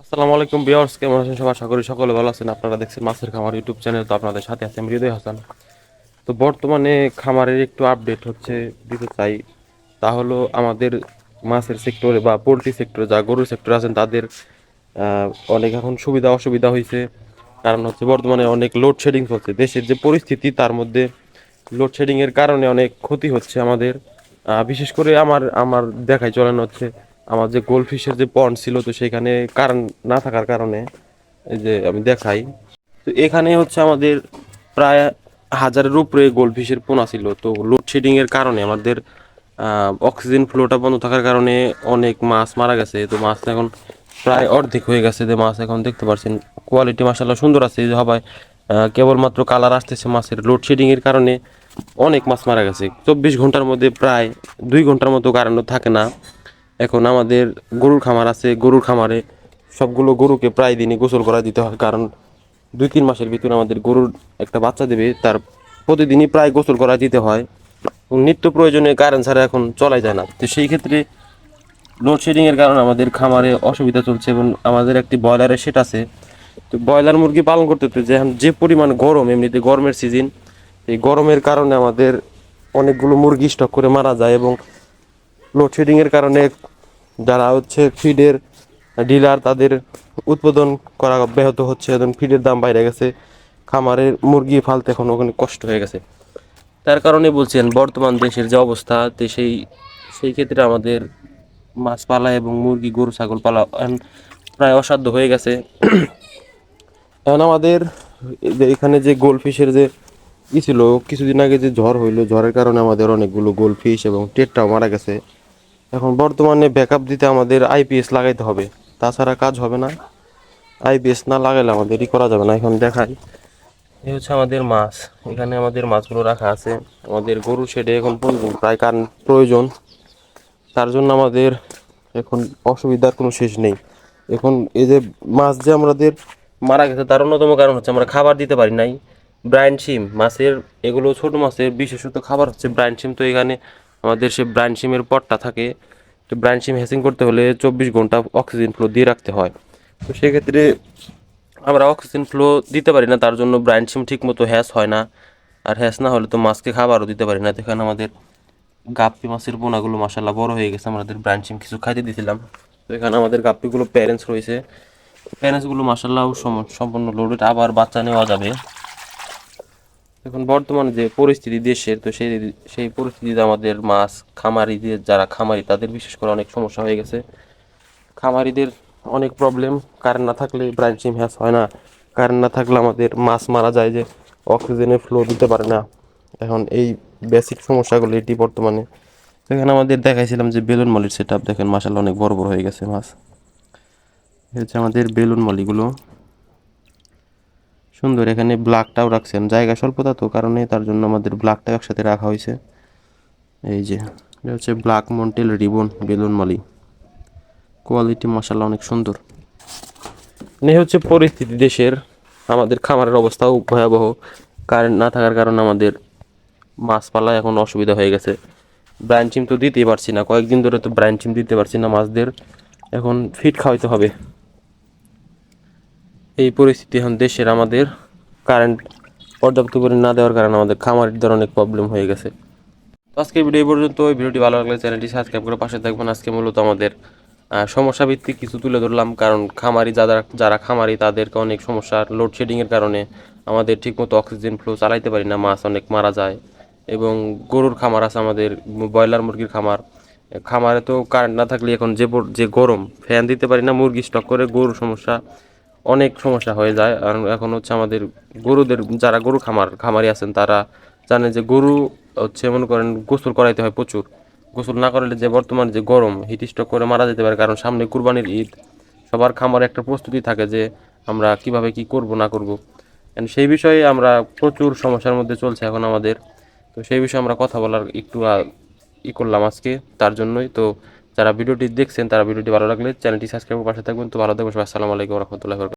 আসসালামু আলাইকুম ভিউয়ার্স, কেমন আছেন সবাই? আশা করি সকলে ভালো আছেন। আপনারা দেখছেন মাছের খামার ইউটিউব চ্যানেল। তো আপনাদের সাথে আছি আমি হৃদয় হাসান। তো বর্তমানে খামারের একটু আপডেট দিতে চাই। তা হলো আমাদের মাছের সেক্টরে বা পোলট্রি সেক্টরে যা গরুর সেক্টর আছেন তাদের অনেক এখন সুবিধা অসুবিধা হয়েছে। কারণ বর্তমানে অনেক লোডশেডিং হচ্ছে। দেশের যে পরিস্থিতি তার মধ্যে লোডশেডিংয়ের কারণে অনেক ক্ষতি হচ্ছে আমাদের। বিশেষ করে আমার আমার দেখাই চলানো হচ্ছে আমার যে গোল্ডফিশের যে পন্ড ছিল, তো সেখানে কারেন্ট না থাকার কারণে এই যে আমি দেখাই, তো এখানে আমাদের প্রায় হাজারের উপরে গোল্ডফিশের পোনা ছিল। তো লোডশেডিং এর কারণে আমাদের অক্সিজেন ফ্লোটা বন্ধ থাকার কারণে অনেক মাছ মারা গেছে। তো মাছ এখন প্রায় অর্ধেক হয়ে গেছে। যে মাছ এখন দেখতে পাচ্ছেন কোয়ালিটি মাশাআল্লাহ সুন্দর আছে। যে হবায় কেবলমাত্র কালার আসতেছে মাছের। লোডশেডিং এর কারণে অনেক মাছ মারা গেছে। 24 ঘন্টার মধ্যে প্রায় 2 ঘন্টার মতো কারেন্ট থাকে না। এখন আমাদের গরুর খামার আছে, গরুর খামারে সবগুলো গরুকে প্রায় দিনই গোসল করা দিতে হয়। কারণ 2-3 মাসের ভিতরে আমাদের গরুর একটা বাচ্চা দেবে, তার প্রতিদিনই প্রায় গোসল করা দিতে হয়। নিত্য প্রয়োজনীয় কারেন্ট ছাড়া এখন চলাই যায় না। তো সেই ক্ষেত্রে লোডশেডিং এর কারণে আমাদের খামারে অসুবিধা চলছে। এবং আমাদের একটি ব্রয়লারের সেট আছে। তো ব্রয়লার মুরগি পালন করতে যে পরিমাণ গরম, এমনিতে গরমের সিজন, এই গরমের কারণে আমাদের অনেকগুলো মুরগি স্টক করে মারা যায়। এবং লোডশেডিং এর কারণে যারা ফিডের ডিলার তাদের উৎপাদন করা ব্যাহত হচ্ছে এবং ফিডের দাম বাইরে গেছে। খামারের মুরগি ফালতে এখন ওখানে কষ্ট হয়ে গেছে। তার কারণে বলছেন বর্তমান দেশের যে অবস্থা, তো সেই সেই ক্ষেত্রে আমাদের মাছ পালা এবং মুরগি গরু ছাগল পালা প্রায় অসাধ্য হয়ে গেছে। এখন আমাদের এখানে যে গোল্ডফিশের যে ছিল, কিছুদিন আগে যে ঝড় হইলো, ঝড়ের কারণে আমাদের অনেকগুলো গোল্ডফিশ এবং টেটটাও মারা গেছে। এখন বর্তমানে ব্যাকআপ দিতে আমাদের আইপিএস লাগাইতে হবে, তাছাড়া কাজ হবে না। আইপিএস না লাগাইলে আমাদেরই করা যাবে না। এখন দেখাই, এই আমাদের মাছ, এখানে আমাদের মাছগুলো রাখা আছে। আমাদের গরু শেডে এখন প্রায় কারণ প্রয়োজন। তার জন্য আমাদের এখন অসুবিধার কোনো শেষ নেই। এখন এই যে মাছ যে আমাদের মারা গেছে, তার অন্যতম কারণ আমরা খাবার দিতে পারি নাই। ব্রাইন শিম মাছের, এগুলো ছোট মাছের বিশেষত খাবার ব্রাইন শিম। তো এখানে আমাদের সে ব্রাইন শিমের পটটা থাকে। তো ব্রাইন শিম হ্যাচিং করতে হলে 24 ঘন্টা অক্সিজেন ফ্লো দিয়ে রাখতে হয়। তো সেক্ষেত্রে আমরা অক্সিজেন ফ্লো দিতে পারি না, তার জন্য ব্রাইন শিম ঠিক মতো হ্যাচ হয় না। আর হ্যাচ না হলে তো মাছকে খাবারও দিতে পারি না। এখানে আমাদের গাপ্পি মাছের পোনাগুলো মাশাআল্লাহ বড় হয়ে গেছে। আমাদের ব্রাইন শিম কিছু খাইতে দিয়েছিলাম। তো এখানে আমাদের গাপ্পিগুলো প্যারেন্টস রয়েছে। প্যারেন্টসগুলো মাশাআল্লাহ সম্পূর্ণ লোডেড, আবার বাচ্চা নেওয়া যাবে। এখন বর্তমানে যে পরিস্থিতি দেশের, তো সেই পরিস্থিতিতে আমাদের মাছ খামারিদের, যারা খামারি তাদের বিশেষ করে অনেক সমস্যা হয়ে গেছে। খামারিদের অনেক প্রবলেম। কারেন্ট না থাকলে ব্রাইন শিম হ্যাচ হয় না। কারেন্ট না থাকলে আমাদের মাছ মারা যায়, যে অক্সিজেনের ফ্লো দিতে পারে না। এখন এই বেসিক সমস্যাগুলো এটি বর্তমানে। এখানে আমাদের দেখাইছিলাম যে বেলুন মলির সেট আপ, দেখেন মাশাআল্লাহ অনেক বড় বড় হয়ে গেছে মাছ। আমাদের বেলুন মলিগুলো সুন্দর। এখানে ব্ল্যাকটাও রাখছেন, জায়গা স্বল্পতা তো কারণে, তার জন্য আমাদের ব্ল্যাকটাও একসাথে রাখা হয়েছে। এই যে এটা black mantle ribbon balloon Moli, quality মাশাআল্লাহ অনেক সুন্দর। পরিস্থিতি দেশের। আমাদের খামারের অবস্থাও ভয়াবহ। কারেন্ট না থাকার কারণে আমাদের মাছ পালায় এখন অসুবিধা হয়ে গেছে। ব্রাইন চিম তো দিতেই পারছি না, কয়েকদিন ধরে তো ব্রাইন চিম দিতে পারছি না মাছদের। এখন ফিড খাওয়াইতে হবে। এই পরিস্থিতি এখন দেশের। আমাদের কারেন্ট পর্যাপ্ত পরিমাণে না দেওয়ার কারণে আমাদের খামারিদের অনেক প্রবলেম হয়ে গেছে। তো আজকের ভিডিও পর্যন্ত। এই ভিডিওটি ভালো লাগলে চ্যানেলটি সাবস্ক্রাইব করে পাশে থাকবেন। আজকে মূলত আমাদের সমস্যা ভিত্তিক কিছু তুলে ধরলাম। কারণ খামারি যারা খামারি তাদেরকে অনেক সমস্যা, লোডশেডিংয়ের কারণে আমাদের ঠিকমতো অক্সিজেন ফ্লো চালাইতে পারি না, মাছ অনেক মারা যায়। এবং গরুর খামার আছে আমাদের, ব্রয়লার মুরগির খামার। খামারে তো কারেন্ট না থাকলে এখন যে গরম, ফ্যান দিতে পারি না, মুরগি স্টক করে গরুর সমস্যা, অনেক সমস্যা হয়ে যায়। আর এখন আমাদের গরুদের, যারা গরু খামারি আছেন তারা জানে যে গরু মনে করেন গোসল করাইতে হয় প্রচুর। গোসল না করলে যে বর্তমান যে গরম, হিট স্ট্রোক করে মারা যেতে পারে। কারণ সামনে কুরবানির ঈদ, সবার খামারে একটা প্রস্তুতি থাকে যে আমরা কিভাবে কি করব না করব। সেই বিষয়ে আমরা প্রচুর সমস্যার মধ্যে চলছে এখন আমাদের। তো সেই বিষয়ে আমরা কথা বলার একটু করলাম আজকে, তার জন্যই। তো যারা ভিডিওটি দেখছেন তারা ভিডিওটি ভালো লাগলে চ্যানেলটি সাবস্ক্রাইব করে পাশে থাকবেন। তো ভালো থাকবেন সবাই। আসসালামু আলাইকুম ওয়া রাহমাতুল্লাহি ওয়া বারাকাতুহু।